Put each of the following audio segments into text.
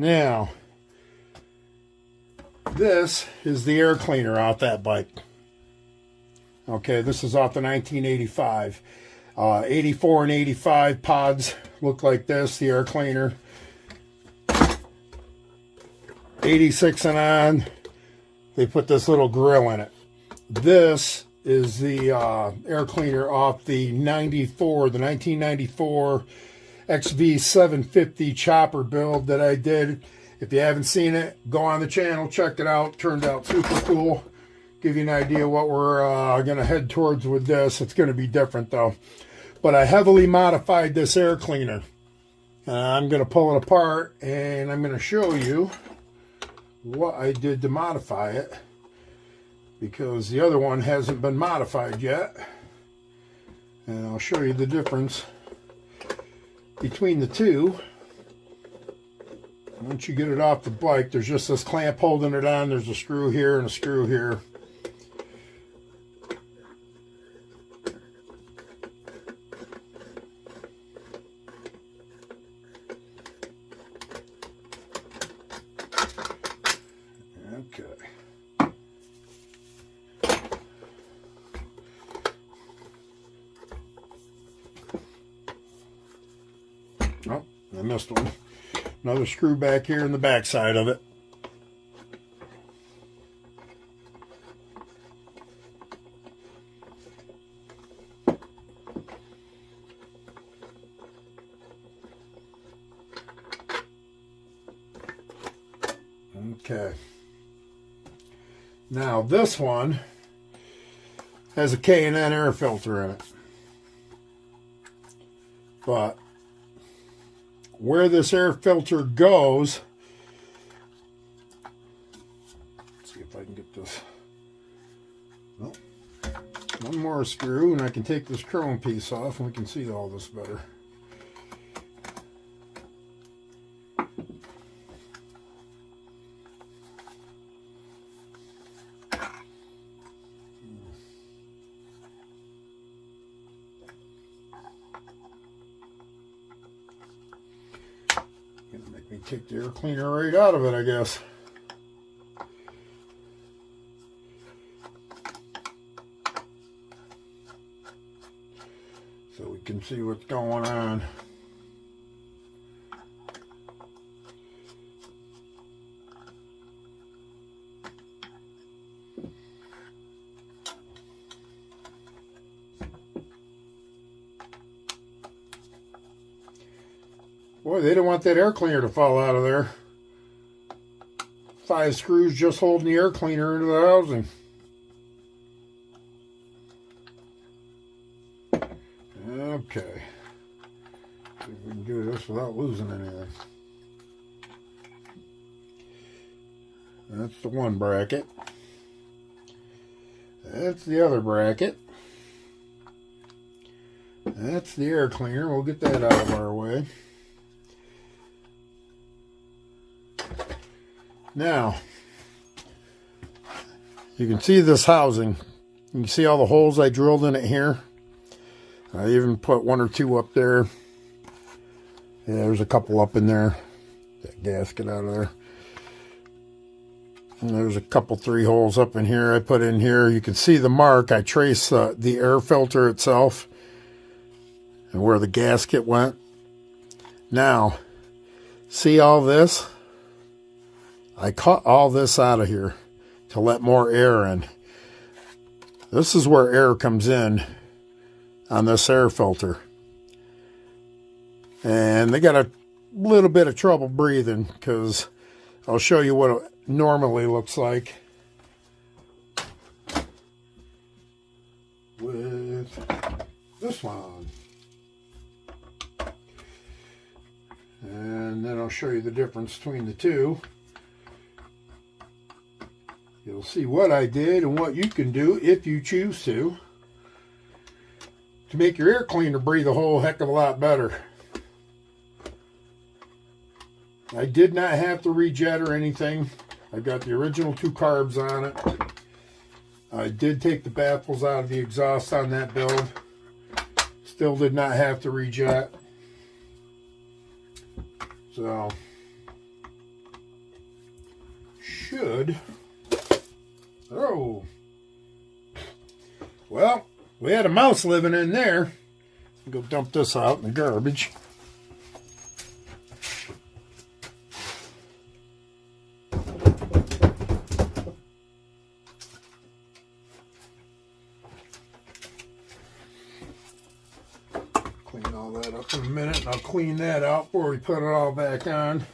Now, this is the air cleaner off that bike. Okay, this is off the 1985. 84 and 85 pods look like this, the air cleaner. 86 and on, they put this little grill in it. This is the air cleaner off the 1994 XV750 chopper build that I did. If you haven't seen it, go on the channel, check it out. Turned out super cool. Give you an idea what we're going to head towards with this. It's going to be different though. But I heavily modified this air cleaner. I'm going to pull it apart and I'm going to show you what I did to modify it, because the other one hasn't been modified yet. And I'll show you the difference between the two. Once you get it off the bike, there's just this clamp holding it on. There's a screw here and a screw here. Okay. Oh, I missed one. Another screw back here in the back side of it. Okay. Now this one has a K&N air filter in it. But where this air filter goes, let's see if I can get this. Well, one more screw and I can take this chrome piece off and we can see all this better. Take the air cleaner right out of it, I guess. So we can see what's going on. Boy, they don't want that air cleaner to fall out of there. 5 screws just holding the air cleaner into the housing. Okay. See if we can do this without losing anything. That's the one bracket. That's the other bracket. That's the air cleaner. We'll get that out of our way. Now, you can see this housing. You can see all the holes I drilled in it here. I even put 1 or 2 up there. Yeah, there's a couple up in there. That gasket out of there. And there's a couple 3 holes up in here I put in here. You can see the mark. I traced the air filter itself and where the gasket went. Now, see all this? I cut all this out of here to let more air in. This is where air comes in on this air filter. And they got a little bit of trouble breathing because I'll show you what it normally looks like with this one. And then I'll show you the difference between the two. You'll see what I did and what you can do if you choose to make your air cleaner breathe a whole heck of a lot better. I did not have to rejet or anything. I got the original 2 carbs on it. I did take the baffles out of the exhaust on that build. Still did not have to rejet. So should. Oh. Well, we had a mouse living in there. Go dump this out in the garbage. Clean all that up in a minute, and I'll clean that out before we put it all back on.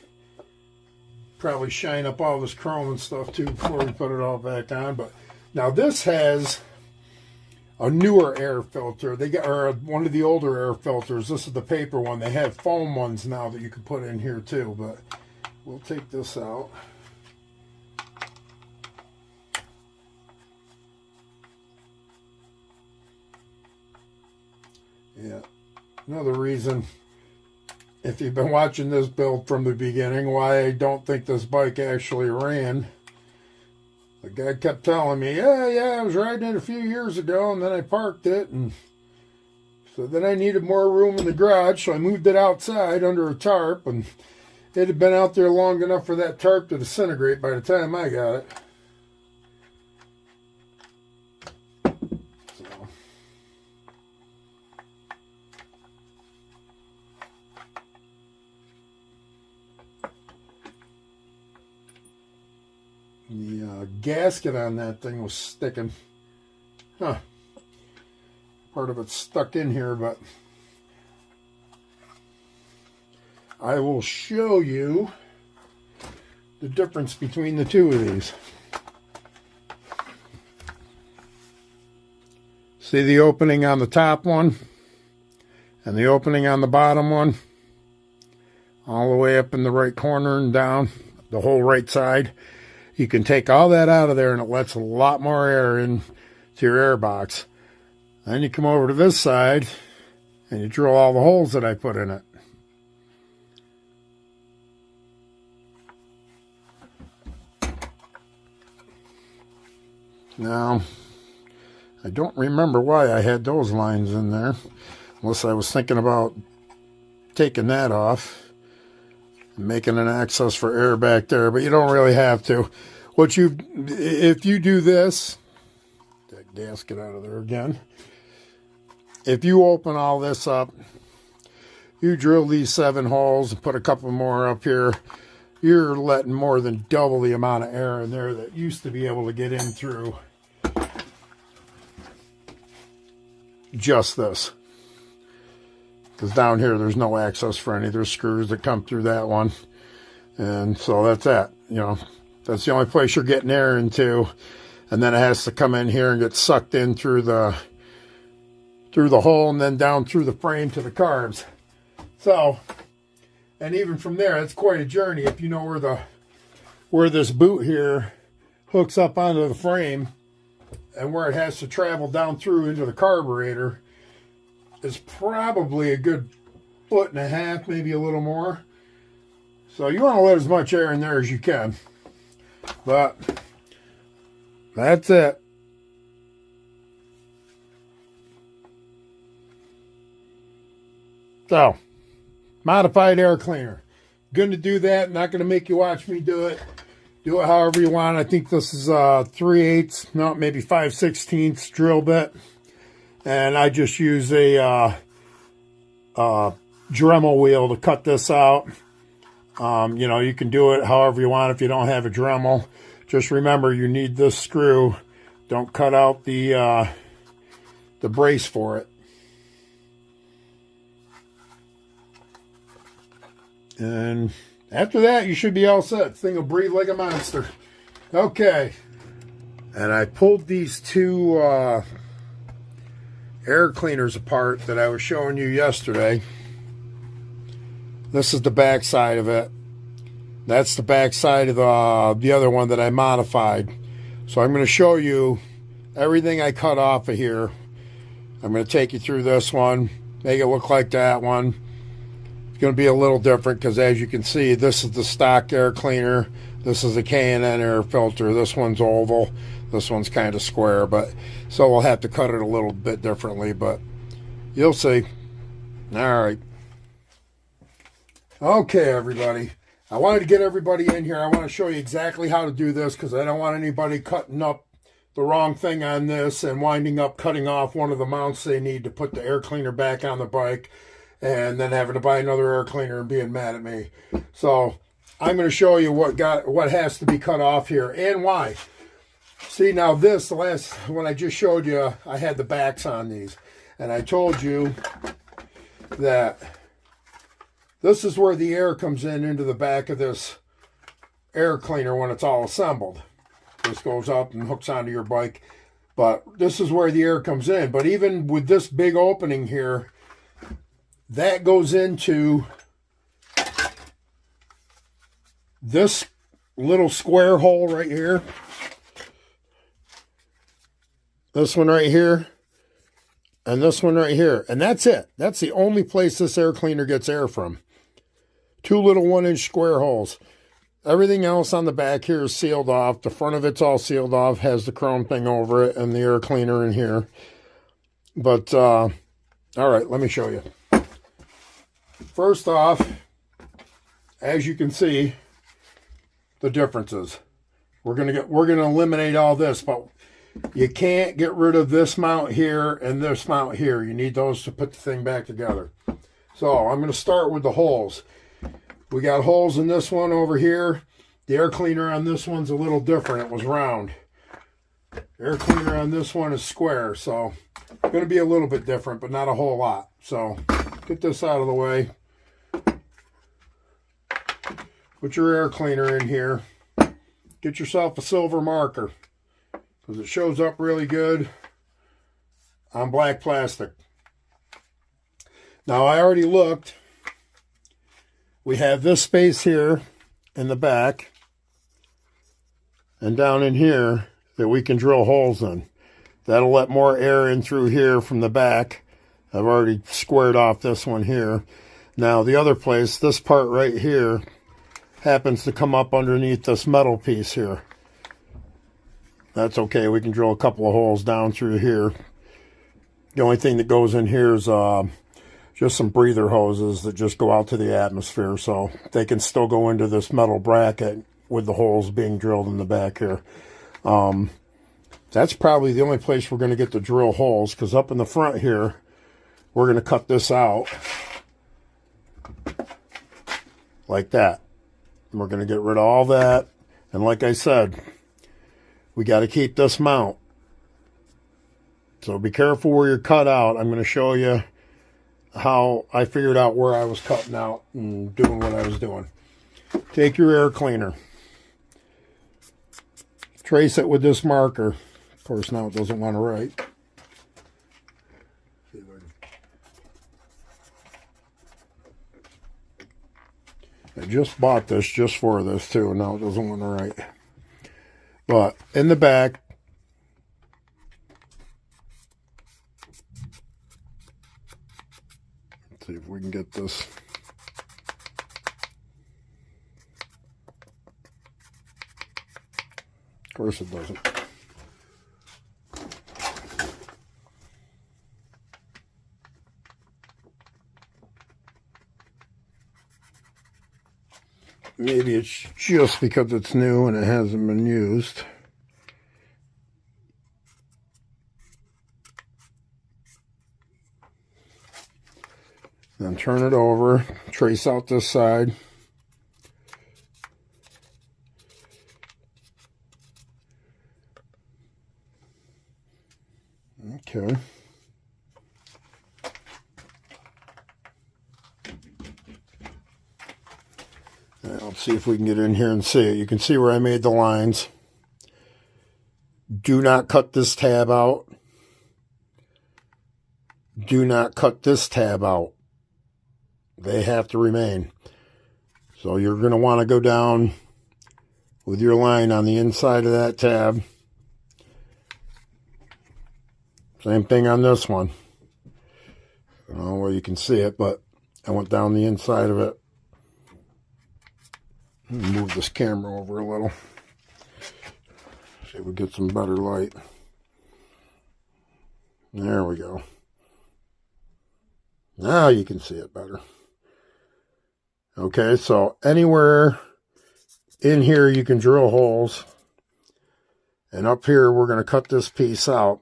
Probably shine up all this chrome and stuff too before we put it all back on. But now this has a newer air filter. They got, or one of the older air filters. This is the paper one. They have foam ones now that you can put in here too, but we'll take this out. Yeah, another reason, if you've been watching this build from the beginning, why I don't think this bike actually ran. The guy kept telling me, yeah, I was riding it a few years ago, and then I parked it, and so then I needed more room in the garage, so I moved it outside under a tarp, and it had been out there long enough for that tarp to disintegrate by the time I got it. So. The gasket on that thing was sticking. Huh. Part of it's stuck in here, but I will show you the difference between the two of these. See the opening on the top one and the opening on the bottom one? All the way up in the right corner and down the whole right side. You can take all that out of there and it lets a lot more air into your air box. Then you come over to this side and you drill all the holes that I put in it. Now, I don't remember why I had those lines in there, unless I was thinking about taking that off. Making an access for air back there, but you don't really have to. If you do this, that gasket out of there again. If you open all this up, you drill these 7 holes and put a couple more up here, you're letting more than double the amount of air in there that used to be able to get in through just this. Because down here there's no access for any. There's screws that come through that one, and so that's that. You know, that's the only place you're getting air into, and then it has to come in here and get sucked in through the hole and then down through the frame to the carbs. So, and even from there, it's quite a journey. If you know where this boot here hooks up onto the frame and where it has to travel down through into the carburetor, is probably a good 1.5 feet, maybe a little more. So you want to let as much air in there as you can. But that's it. So, modified air cleaner. Going to do that. Not going to make you watch me do it. Do it however you want. I think this is 3/8, no, maybe 5/16 drill bit. And I just use a Dremel wheel to cut this out. You know, you can do it however you want if you don't have a Dremel. Just remember, you need this screw. Don't cut out the brace for it. And after that, you should be all set. This thing will breathe like a monster. Okay. And I pulled these two air cleaners apart that I was showing you yesterday. This is the back side of it. That's the back side of the other one that I modified. So I'm going to show you everything I cut off of here. I'm going to take you through this one, make it look like that one. It's going to be a little different because, as you can see, this is the stock air cleaner. This is a K&N air filter. This one's oval. This one's kind of square, but so we'll have to cut it a little bit differently, but you'll see. All right. Okay, everybody. I wanted to get everybody in here. I want to show you exactly how to do this because I don't want anybody cutting up the wrong thing on this and winding up cutting off one of the mounts they need to put the air cleaner back on the bike and then having to buy another air cleaner and being mad at me. So I'm going to show you what has to be cut off here and why. See, now this, when I just showed you, I had the backs on these. And I told you that this is where the air comes into the back of this air cleaner when it's all assembled. This goes up and hooks onto your bike. But this is where the air comes in. But even with this big opening here, that goes into this little square hole right here. This one right here. And this one right here. And that's it. That's the only place this air cleaner gets air from. 2 little 1-inch square holes. Everything else on the back here is sealed off. The front of it's all sealed off. Has the chrome thing over it and the air cleaner in here. But, all right, let me show you. First off, as you can see, the differences. We're gonna eliminate all this, but you can't get rid of this mount here and this mount here. You need those to put the thing back together. So I'm going to start with the holes. We got holes in this one over here. The air cleaner on this one's a little different. It was round. Air cleaner on this one is square. So it's going to be a little bit different, but not a whole lot. So get this out of the way. Put your air cleaner in here. Get yourself a silver marker, because it shows up really good on black plastic. Now, I already looked. We have this space here in the back and down in here that we can drill holes in. That'll let more air in through here from the back. I've already squared off this one here. Now, the other place, this part right here, happens to come up underneath this metal piece here. That's okay. We can drill a couple of holes down through here. The only thing that goes in here is just some breather hoses that just go out to the atmosphere, so they can still go into this metal bracket with the holes being drilled in the back here. That's probably the only place we're going to get to drill holes, because up in the front here, we're going to cut this out like that. And we're going to get rid of all that. And like I said, we got to keep this mount. So be careful where you're cut out. I'm going to show you how I figured out where I was cutting out and doing what I was doing. Take your air cleaner. Trace it with this marker. Of course, now it doesn't want to write. I just bought this just for this too, and now it doesn't want to write. But in the back, let's see if we can get this. Of course it doesn't. Maybe it's just because it's new and it hasn't been used. Then turn it over, trace out this side. Okay. Let's see if we can get in here and see it. You can see where I made the lines. Do not cut this tab out. Do not cut this tab out. They have to remain. So you're going to want to go down with your line on the inside of that tab. Same thing on this one. I don't know where you can see it, but I went down the inside of it. Move this camera over a little. See if we get some better light. There we go. Now you can see it better. Okay, so anywhere in here you can drill holes. And up here we're going to cut this piece out.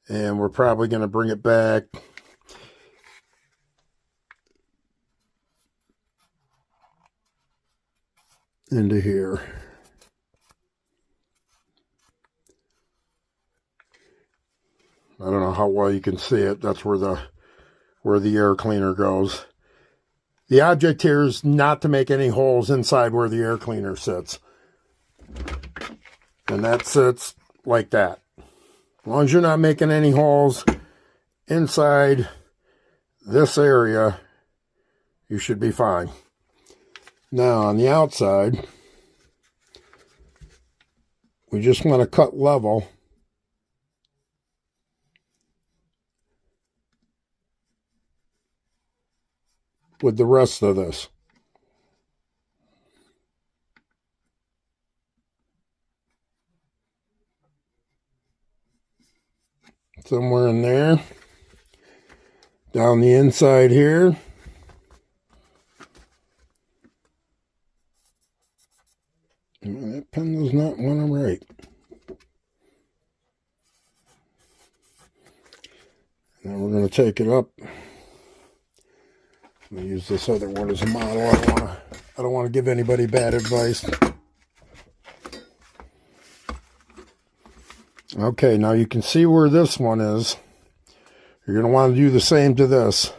And we're probably going to bring it back into here. I don't know how well you can see it. That's where the air cleaner goes. The object here is not to make any holes inside where the air cleaner sits. And that sits like that. As long as you're not making any holes inside this area, you should be fine. Now on the outside, we just want to cut level with the rest of this. Somewhere in there. Down the inside here. That pen does not want to write. Now we're going to take it up. I'm going to use this other one as a model. I don't want to give anybody bad advice. Okay, now you can see where this one is. You're going to want to do the same to this.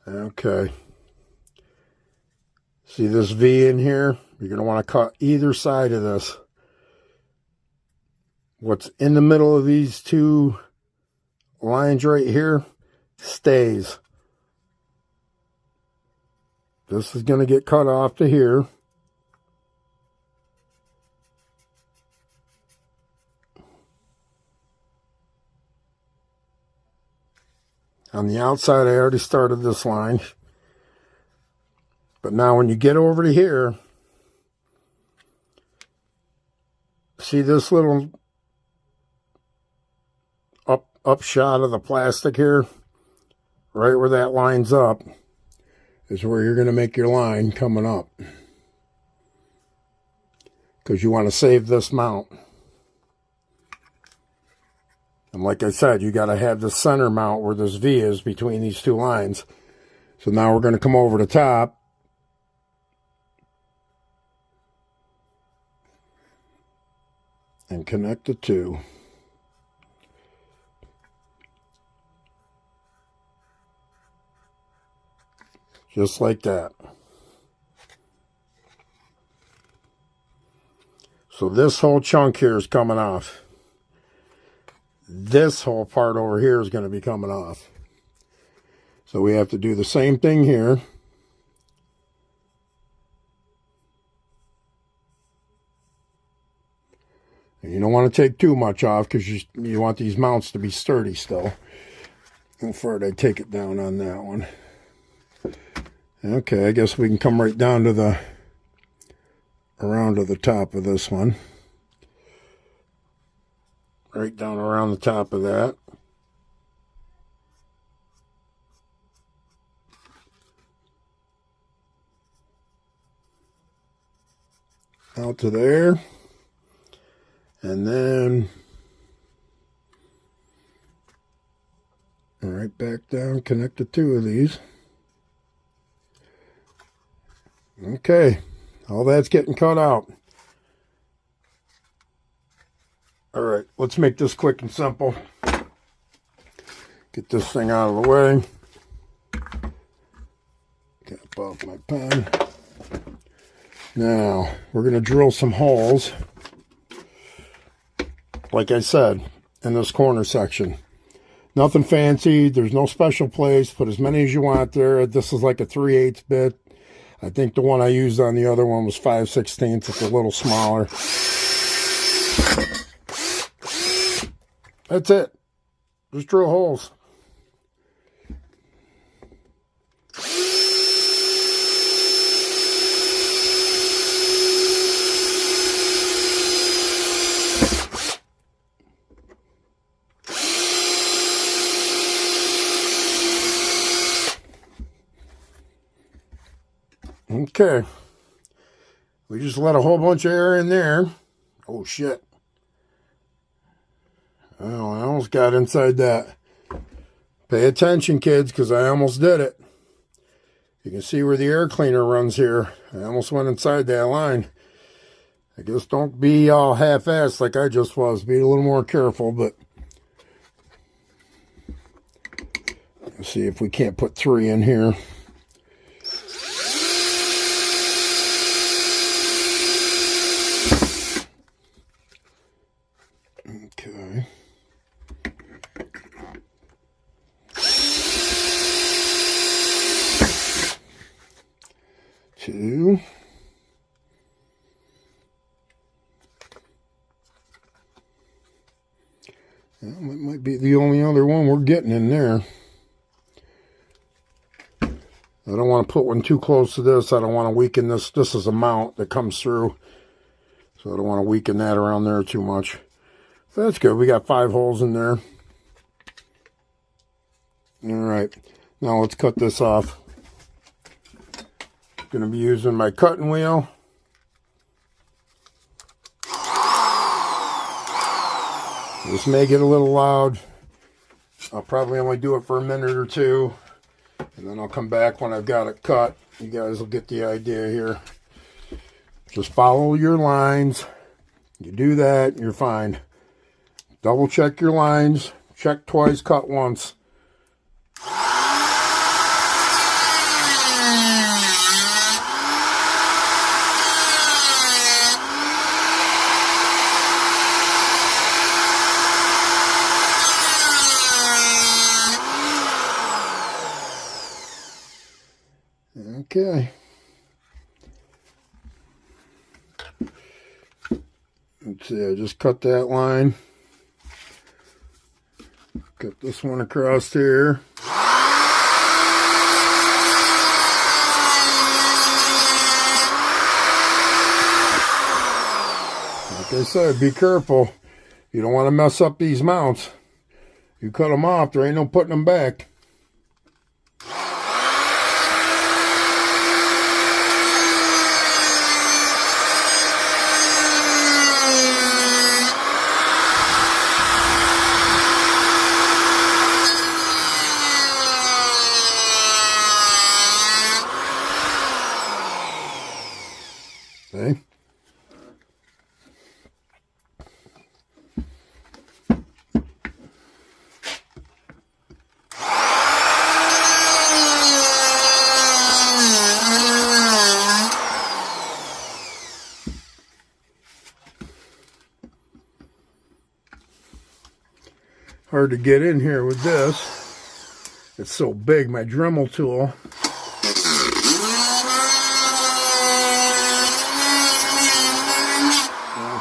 Okay. See this V in here? You're going to want to cut either side of this. What's in the middle of these two lines right here stays. This is going to get cut off to here. On the outside, I already started this line. But now when you get over to here, see this little up shot of the plastic here? Right where that lines up is where you're going to make your line coming up. Because you want to save this mount. And like I said, you got to have the center mount where this V is between these two lines. So now we're going to come over the top. And connect the two. Just like that. So this whole chunk here is coming off. This whole part over here is going to be coming off. So we have to do the same thing here. And you don't want to take too much off because you want these mounts to be sturdy still. How far did I take it down on that one? Okay, I guess we can come right down to around to the top of this one. Right down around the top of that. Out to there. And then right back down, connect the two of these. Okay, all that's getting cut out. All right, let's make this quick and simple. Get this thing out of the way. Cap off my pen. Now, we're going to drill some holes. Like I said, in this corner section. Nothing fancy. There's no special place. Put as many as you want there. This is like a 3/8 bit. I think the one I used on the other one was 5/16. It's a little smaller. That's it. Just drill holes. Okay. We just let a whole bunch of air in there. Oh, shit. Oh, I almost got inside that. Pay attention, kids, because I almost did it. You can see where the air cleaner runs here. I almost went inside that line. I guess don't be all half-assed like I just was. Be a little more careful, but let's see if we can't put 3 in here. Okay. Two. That might be the only other one we're getting in there. I don't want to put one too close to this. I don't want to weaken this. This is a mount that comes through. So I don't want to weaken that around there too much. So that's good. We got 5 holes in there. Alright. Now let's cut this off. Going to be using my cutting wheel. This may get a little loud. I'll probably only do it for a minute or two. And then I'll come back when I've got it cut. You guys will get the idea here. Just follow your lines. You do that, you're fine. Double check your lines. Check twice, cut once. Okay. Let's see, I just cut that line. Cut this one across here. Like I said, be careful. You don't want to mess up these mounts. You cut them off, there ain't no putting them back. See? Hard to get in here with this. It's so big, my Dremel tool.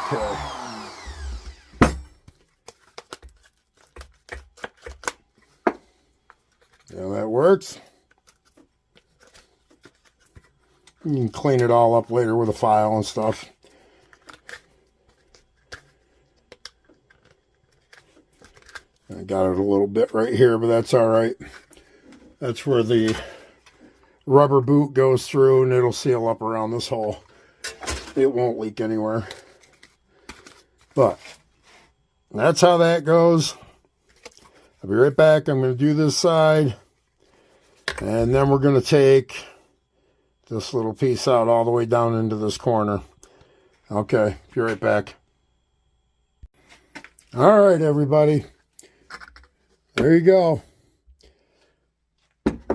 Okay. Yeah, that works. You can clean it all up later with a file and stuff. I got it a little bit right here, but that's all right. That's where the rubber boot goes through, and it'll seal up around this hole. It won't leak anywhere. But that's how that goes. I'll be right back. I'm going to do this side, and then we're going to take this little piece out all the way down into this corner. Okay, be right back. All right, everybody. There you go.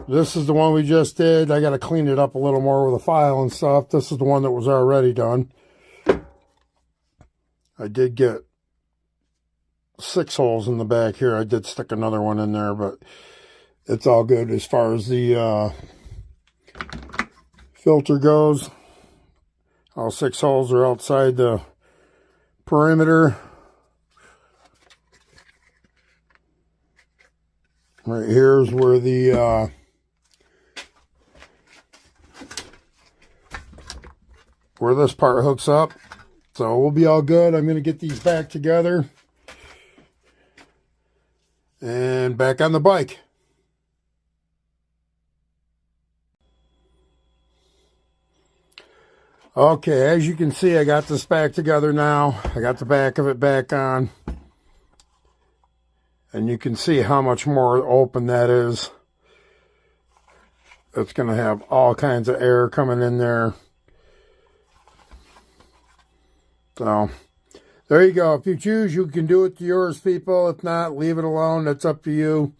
This is the one we just did. I got to clean it up a little more with a file and stuff. This is the one that was already done. I did get 6 holes in the back here. I did stick another one in there, but it's all good as far as the filter goes. All 6 holes are outside the perimeter. Right here's where the where this part hooks up. So we'll be all good. I'm going to get these back together and back on the bike. Okay, as you can see, I got this back together now. I got the back of it back on. And you can see how much more open that is. It's going to have all kinds of air coming in there. So, there you go. If you choose, you can do it to yours, people. If not, leave it alone. That's up to you.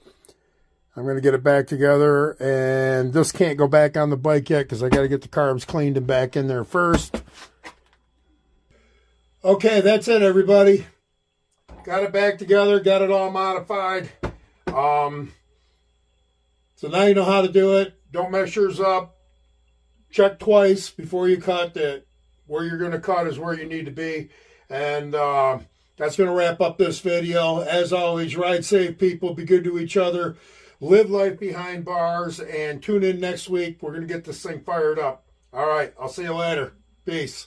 I'm going to get it back together. And this can't go back on the bike yet because I got to get the carbs cleaned and back in there first. Okay, that's it, everybody. Got it back together. Got it all modified. So now you know how to do it. Don't mess yours up. Check twice before you cut it. Where you're going to cut is where you need to be. And that's going to wrap up this video. As always, ride safe, people. Be good to each other. Live life behind bars. And tune in next week. We're going to get this thing fired up. All right. I'll see you later. Peace.